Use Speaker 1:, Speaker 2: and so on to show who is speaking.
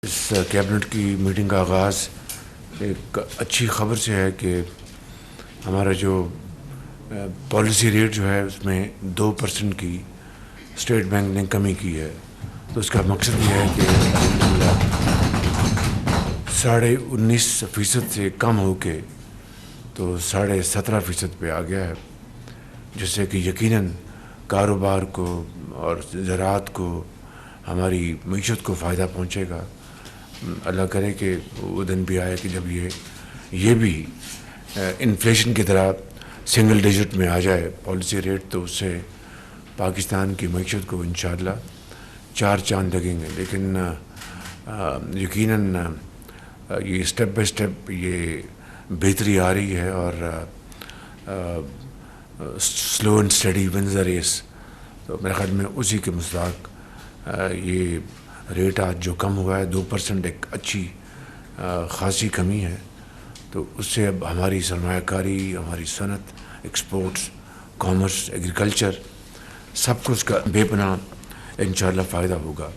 Speaker 1: اس cabinet کی meeting کا آغاز ایک اچھی خبر سے ہے کہ ہمارا جو پالیسی ریٹ جو ہے اس میں 2% کی اسٹیٹ بینک نے کمی کی ہے. تو اس کا مقصد یہ ہے کہ الحمدللہ 19.5% سے کم ہو کے تو 17.5% پہ آ گیا ہے، جس سے کہ یقیناً کاروبار کو اور زراعت کو، ہماری معیشت کو فائدہ پہنچے گا. اللہ کرے کہ وہ دن بھی آئے کہ جب یہ بھی انفلیشن کی طرح سنگل ڈیجٹ میں آ جائے پالیسی ریٹ، تو اس سے پاکستان کی معیشت کو انشاءاللہ 4 چاند لگیں گے. لیکن یقیناً یہ اسٹیپ بائی اسٹیپ یہ بہتری آ رہی ہے، اور slow and steady wins the race. تو میرے خیال میں اسی کے مصداق یہ ریٹ آج جو کم ہوا ہے 2%، ایک اچھی خاصی کمی ہے. تو اس سے اب ہماری سرمایہ کاری، ہماری صنعت، ایکسپورٹس، کامرس، ایگریکلچر، سب کو اس کا بے پناہ انشاءاللہ فائدہ ہوگا.